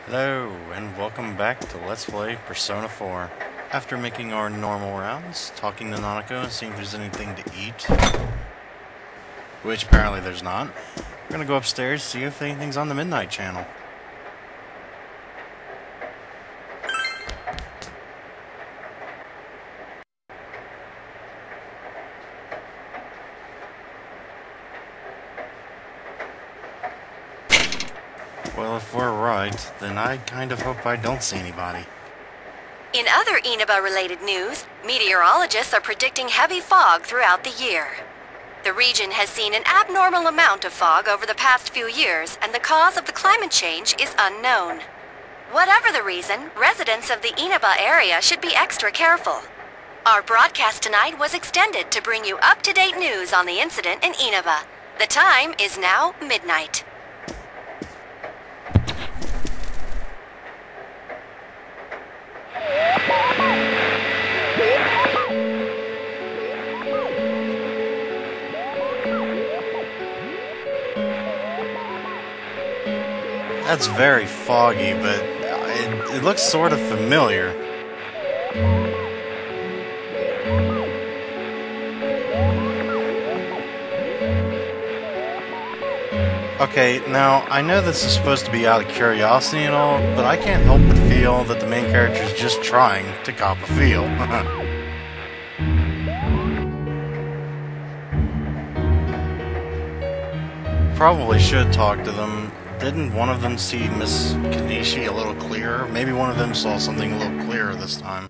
Hello, and welcome back to Let's Play Persona 4. After making our normal rounds, talking to Nanako and seeing if there's anything to eat, which apparently there's not, we're gonna go upstairs to see if anything's on the Midnight Channel. Well, if we're right, then I kind of hope I don't see anybody. In other Inaba-related news, meteorologists are predicting heavy fog throughout the year. The region has seen an abnormal amount of fog over the past few years, and the cause of the climate change is unknown. Whatever the reason, residents of the Inaba area should be extra careful. Our broadcast tonight was extended to bring you up-to-date news on the incident in Inaba. The time is now midnight. That's very foggy, but it looks sort of familiar. Okay, now, I know this is supposed to be out of curiosity and all, but I can't help but feel that the main character is just trying to cop a feel. Probably should talk to them. Didn't one of them see Miss Kanishi a little clearer? Maybe one of them saw something a little clearer this time.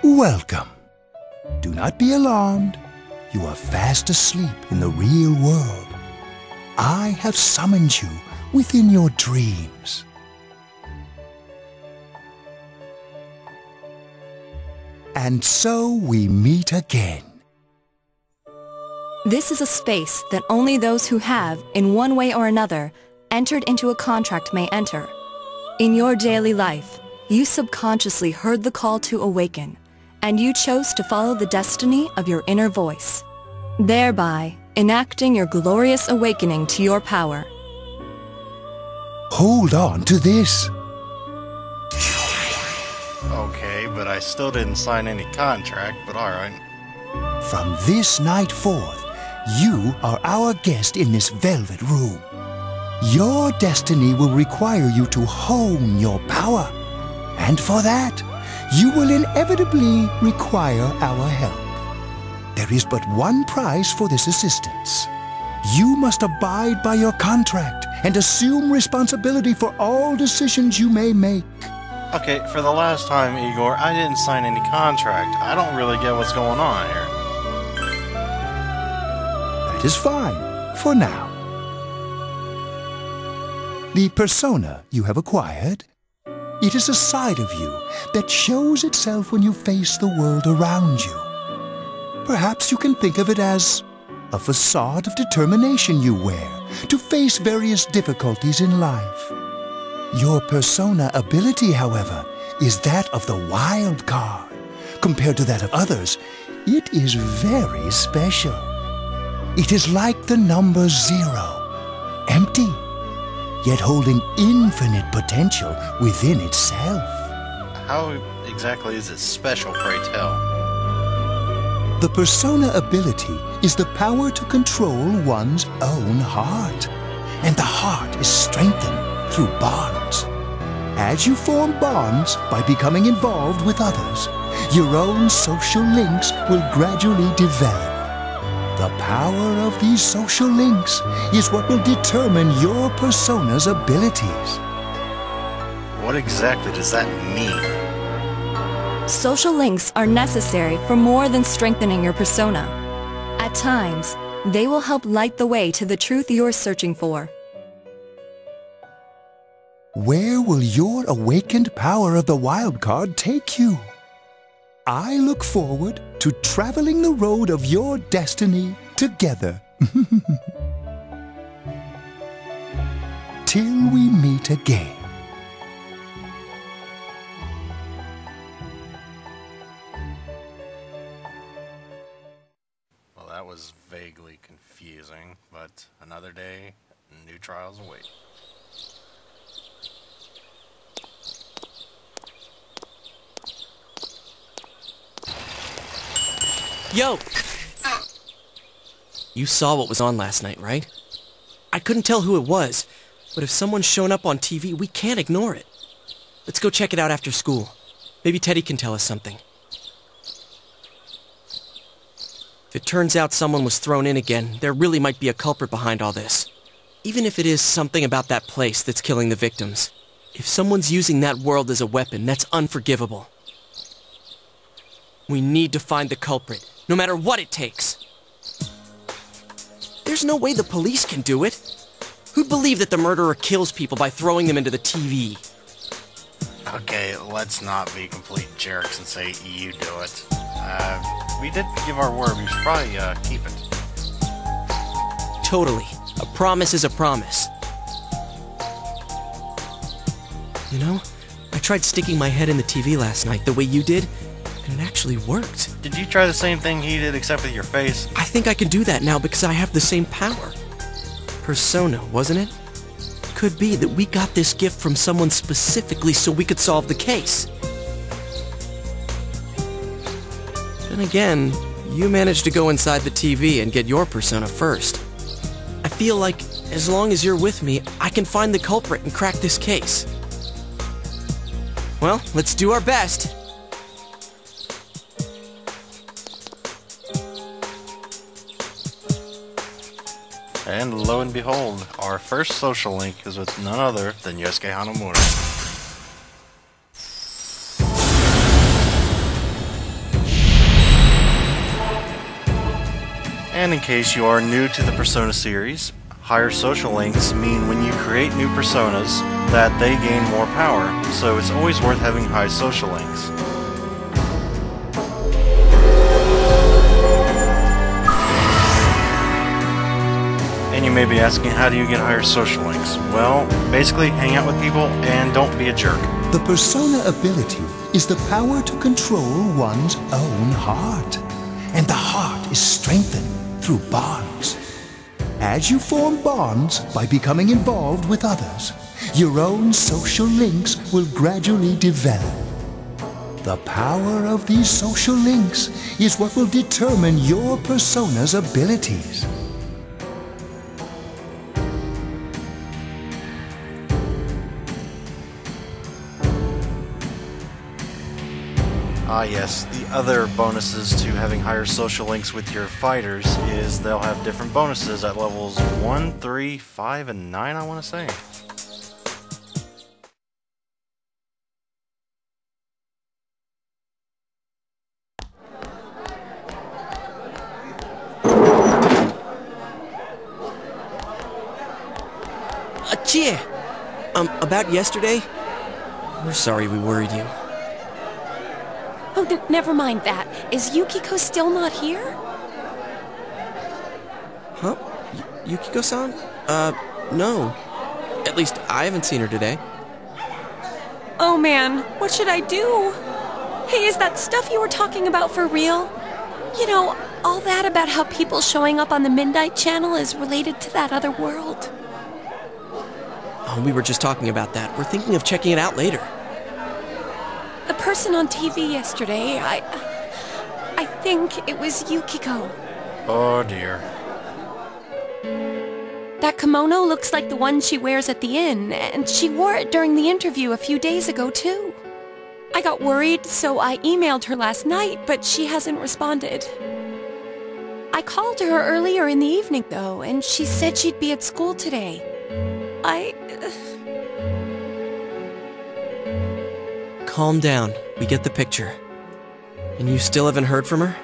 Welcome. Do not be alarmed. You are fast asleep in the real world. I have summoned you within your dreams. And so we meet again. This is a space that only those who have, in one way or another, entered into a contract may enter. In your daily life, you subconsciously heard the call to awaken, and you chose to follow the destiny of your inner voice, thereby enacting your glorious awakening to your power. Hold on to this. Okay, but I still didn't sign any contract, but alright. From this night forth, you are our guest in this velvet room. Your destiny will require you to hone your power, and for that, you will inevitably require our help. There is but one price for this assistance. You must abide by your contract and assume responsibility for all decisions you may make. Okay, for the last time, Igor, I didn't sign any contract. I don't really get what's going on here. That is fine, for now. The persona you have acquired, it is a side of you that shows itself when you face the world around you. Perhaps you can think of it as a facade of determination you wear to face various difficulties in life. Your persona ability, however, is that of the wild card. Compared to that of others, it is very special. It is like the number 0, empty, yet holding infinite potential within itself. How exactly is it special, pray tell? The persona ability is the power to control one's own heart, and the heart is strengthened through bonds. As you form bonds by becoming involved with others, your own social links will gradually develop. The power of these social links is what will determine your persona's abilities. What exactly does that mean? Social links are necessary for more than strengthening your persona. At times, they will help light the way to the truth you're searching for. Where will your awakened power of the wild card take you? I look forward to traveling the road of your destiny together. Till we meet again. that was vaguely confusing, but another day, new trials await. Yo! You saw what was on last night, right? I couldn't tell who it was, but if someone's shown up on TV, we can't ignore it. Let's go check it out after school. Maybe Teddy can tell us something. If it turns out someone was thrown in again, there really might be a culprit behind all this. Even if it is something about that place that's killing the victims. If someone's using that world as a weapon, that's unforgivable. We need to find the culprit, no matter what it takes. There's no way the police can do it. Who'd believe that the murderer kills people by throwing them into the TV? Okay, let's not be complete jerks and say you do it. We did give our word, we should probably keep it. Totally. A promise is a promise. You know, I tried sticking my head in the TV last night the way you did, and it actually worked. Did you try the same thing he did except with your face? I think I can do that now because I have the same power. Persona, wasn't it? Could be that we got this gift from someone specifically so we could solve the case. Then again, you managed to go inside the TV and get your persona first. I feel like, as long as you're with me, I can find the culprit and crack this case. Well, let's do our best. And lo and behold, our first social link is with none other than Yosuke Hanamura. And in case you are new to the Persona series, higher social links mean when you create new personas that they gain more power, so it's always worth having high social links. And you may be asking, how do you get higher social links? Well, basically hang out with people and don't be a jerk. The persona ability is the power to control one's own heart. And the heart is strengthened through bonds. As you form bonds by becoming involved with others, your own social links will gradually develop. The power of these social links is what will determine your persona's abilities. Ah yes, the other bonuses to having higher social links with your fighters is they'll have different bonuses at levels 1, 3, 5, and 9, I want to say. Achie! About yesterday? We're sorry we worried you. Oh, never mind that. Is Yukiko still not here? Huh? Yukiko-san? No. At least I haven't seen her today. Oh man, what should I do? Hey, is that stuff you were talking about for real? You know, all that about how people showing up on the Midnight Channel is related to that other world. Oh, we were just talking about that. We're thinking of checking it out later. The person on TV yesterday, I think it was Yukiko. Oh dear. That kimono looks like the one she wears at the inn, and she wore it during the interview a few days ago, too. I got worried, so I emailed her last night, but she hasn't responded. I called her earlier in the evening, though, and she said she'd be at school today. Calm down. We get the picture. And you still haven't heard from her?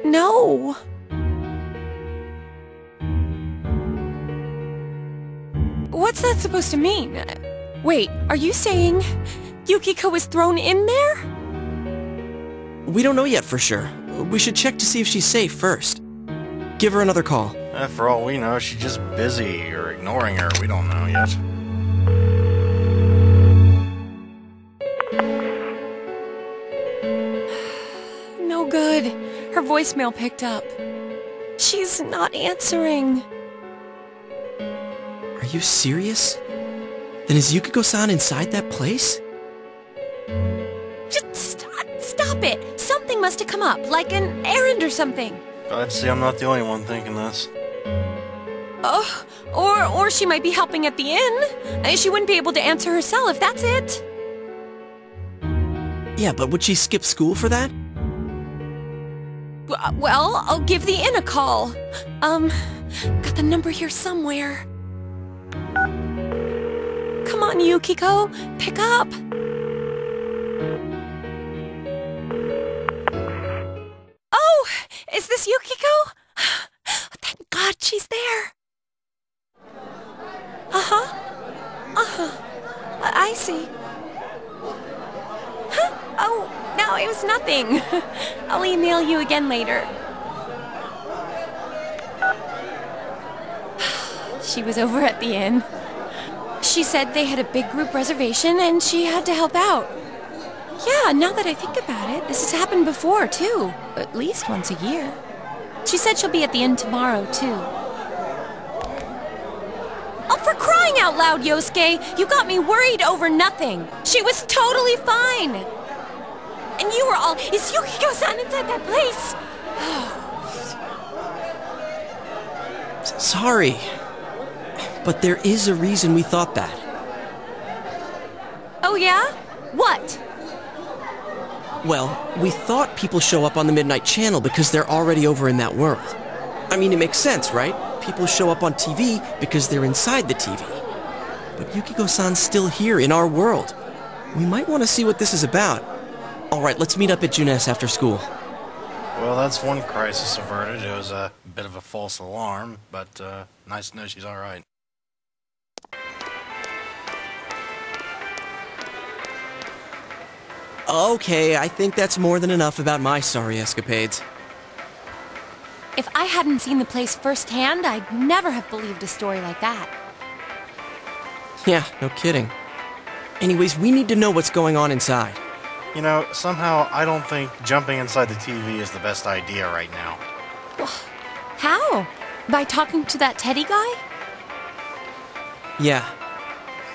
No. What's that supposed to mean? Wait, are you saying Yukiko was thrown in there? We don't know yet for sure. We should check to see if she's safe first. Give her another call. For all we know, she's just busy or ignoring her. We don't know yet. No good. her voicemail picked up. She's not answering. Are you serious? Then is Yukiko-san inside that place? Just stop it. Something must have come up, like an errand or something. Glad to see I'm not the only one thinking this. Oh, or she might be helping at the inn. She wouldn't be able to answer herself if that's it. Yeah, but would she skip school for that? Well, I'll give the inn a call. Got the number here somewhere. Come on, Yukiko, pick up. Oh, is this Yukiko? Thank God she's there. I see. Huh? Oh, no, it was nothing. I'll email you again later. She was over at the inn. She said they had a big group reservation and she had to help out. Yeah, now that I think about it, this has happened before, too. At least once a year. She said she'll be at the inn tomorrow, too. Oh, for crying out loud, Yosuke! You got me worried over nothing. She was totally fine. And you were all, is Yukiko-san inside that place? Sorry. But there is a reason we thought that. Oh, yeah? What? Well, we thought people show up on the Midnight Channel because they're already over in that world. I mean, it makes sense, right? People show up on TV because they're inside the TV. But Yukiko-san's still here in our world. We might want to see what this is about. All right, let's meet up at Junes after school. Well, that's one crisis averted. It was a bit of a false alarm, but nice to know she's alright. Okay, I think that's more than enough about my sorry escapades. If I hadn't seen the place firsthand, I'd never have believed a story like that. Yeah, no kidding. Anyways, we need to know what's going on inside. You know, somehow I don't think jumping inside the TV is the best idea right now. How? By talking to that Teddy guy? Yeah.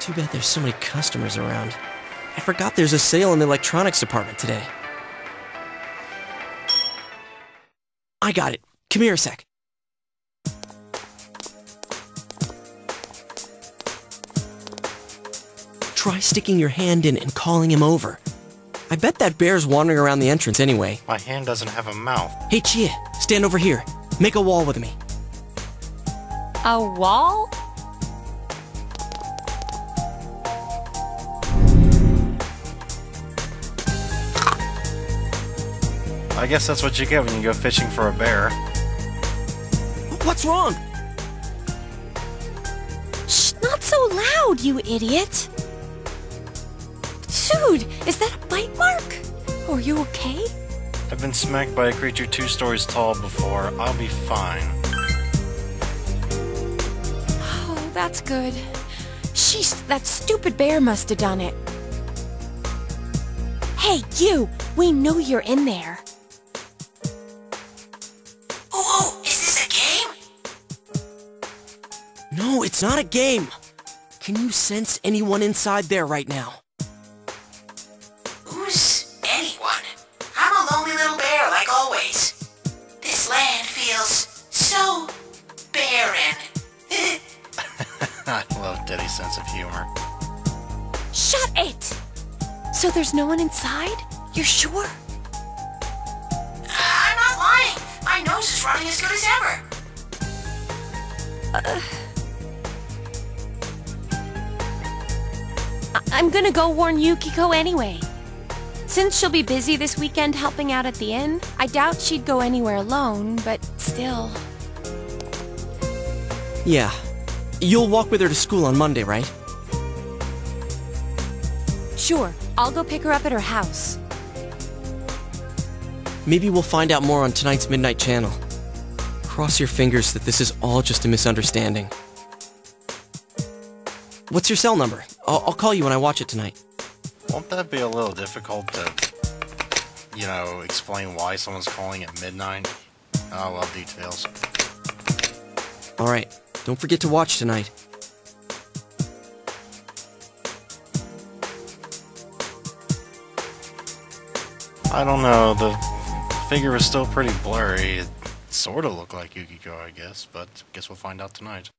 Too bad there's so many customers around. I forgot there's a sale in the electronics department today. I got it. Come here a sec. Try sticking your hand in and calling him over. I bet that bear's wandering around the entrance anyway. My hand doesn't have a mouth. Hey, Chia, stand over here. Make a wall with me. A wall? I guess that's what you get when you go fishing for a bear. What's wrong? Shh, not so loud, you idiot. Dude, is that a bite mark? Are you okay? I've been smacked by a creature 2 stories tall before. I'll be fine. Oh, that's good. Sheesh, that stupid bear must have done it. Hey, you! We know you're in there. Oh, is this a game? No, it's not a game. Can you sense anyone inside there right now? Who's anyone? I'm a lonely little bear, like always. This land feels so barren. I love Teddy's sense of humor. Shut it! So there's no one inside? You're sure? I'm not lying. My nose is running as good as ever. I'm gonna go warn Yukiko anyway. Since she'll be busy this weekend helping out at the inn, I doubt she'd go anywhere alone, but still. Yeah. You'll walk with her to school on Monday, right? Sure, I'll go pick her up at her house. Maybe we'll find out more on tonight's Midnight Channel. Cross your fingers that this is all just a misunderstanding. What's your cell number? I'll call you when I watch it tonight. Won't that be a little difficult to you know, explain why someone's calling at midnight. I love details. Alright, don't forget to watch tonight. I don't know, the figure was still pretty blurry. It sort of looked like Yukiko, I guess, but guess we'll find out tonight.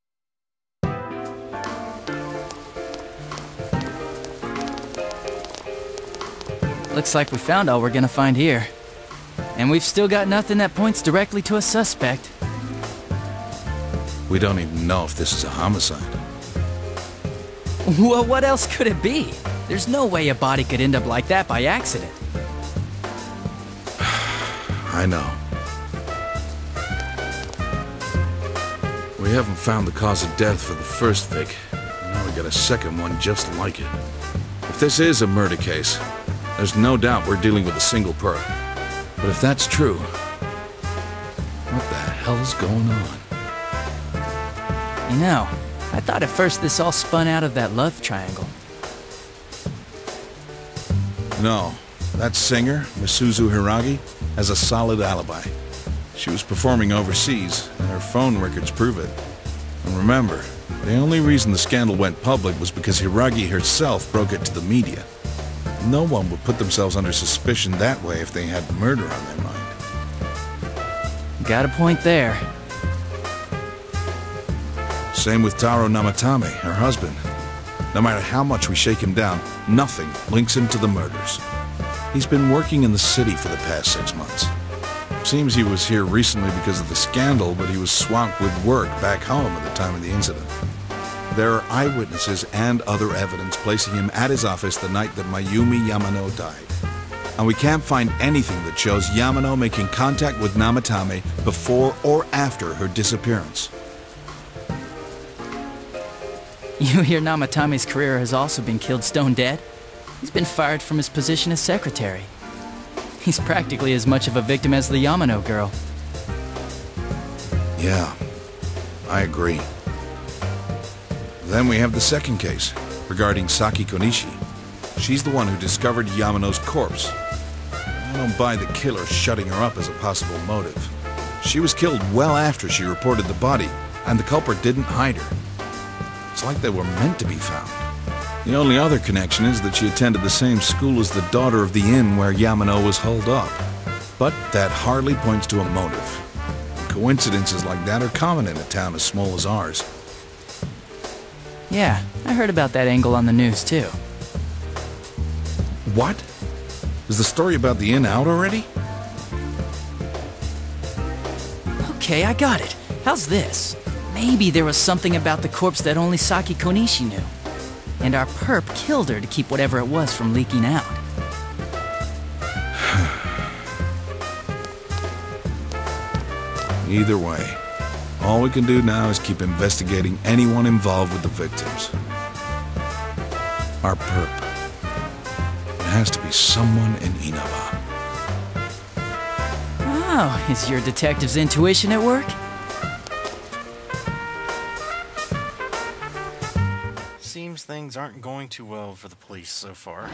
Looks like we found all we're gonna find here. And we've still got nothing that points directly to a suspect. We don't even know if this is a homicide. Well, what else could it be? There's no way a body could end up like that by accident. I know. We haven't found the cause of death for the first Vic. Now we got a second one just like it. If this is a murder case, there's no doubt we're dealing with a single perp. But if that's true, what the hell's going on? You know, I thought at first this all spun out of that love triangle. No, that singer, Misuzu Hiragi, has a solid alibi. She was performing overseas, and her phone records prove it. And remember, the only reason the scandal went public was because Hiragi herself broke it to the media. No one would put themselves under suspicion that way if they had murder on their mind. Got a point there. Same with Taro Namatame, her husband. No matter how much we shake him down, nothing links him to the murders. He's been working in the city for the past 6 months. Seems he was here recently because of the scandal, but he was swamped with work back home at the time of the incident. There are eyewitnesses and other evidence placing him at his office the night that Mayumi Yamano died. And we can't find anything that shows Yamano making contact with Namatame before or after her disappearance. You hear Namatame's career has also been killed stone dead? He's been fired from his position as secretary. He's practically as much of a victim as the Yamano girl. Yeah, I agree. Then we have the second case, regarding Saki Konishi. She's the one who discovered Yamano's corpse. I don't buy the killer shutting her up as a possible motive. She was killed well after she reported the body, and the culprit didn't hide her. It's like they were meant to be found. The only other connection is that she attended the same school as the daughter of the inn where Yamano was holed up. But that hardly points to a motive. Coincidences like that are common in a town as small as ours. Yeah, I heard about that angle on the news too. What? Is the story about the inn out already? Okay, I got it. How's this? Maybe there was something about the corpse that only Saki Konishi knew. And our perp killed her to keep whatever it was from leaking out. Either way, all we can do now is keep investigating anyone involved with the victims. Our perp. It has to be someone in Inaba. Oh, is your detective's intuition at work? Seems things aren't going too well for the police so far.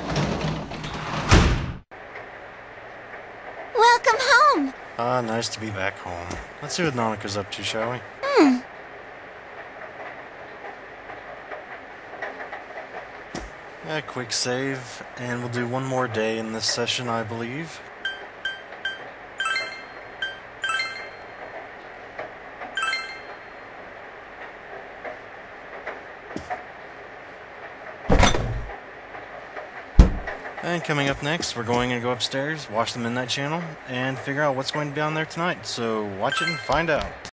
Welcome home! Nice to be back home. Let's see what Nanaka's up to, shall we? A quick save, and we'll do one more day in this session, I believe. And coming up next, we're going to go upstairs, watch the Midnight Channel, and figure out what's going to be on there tonight. So watch it and find out.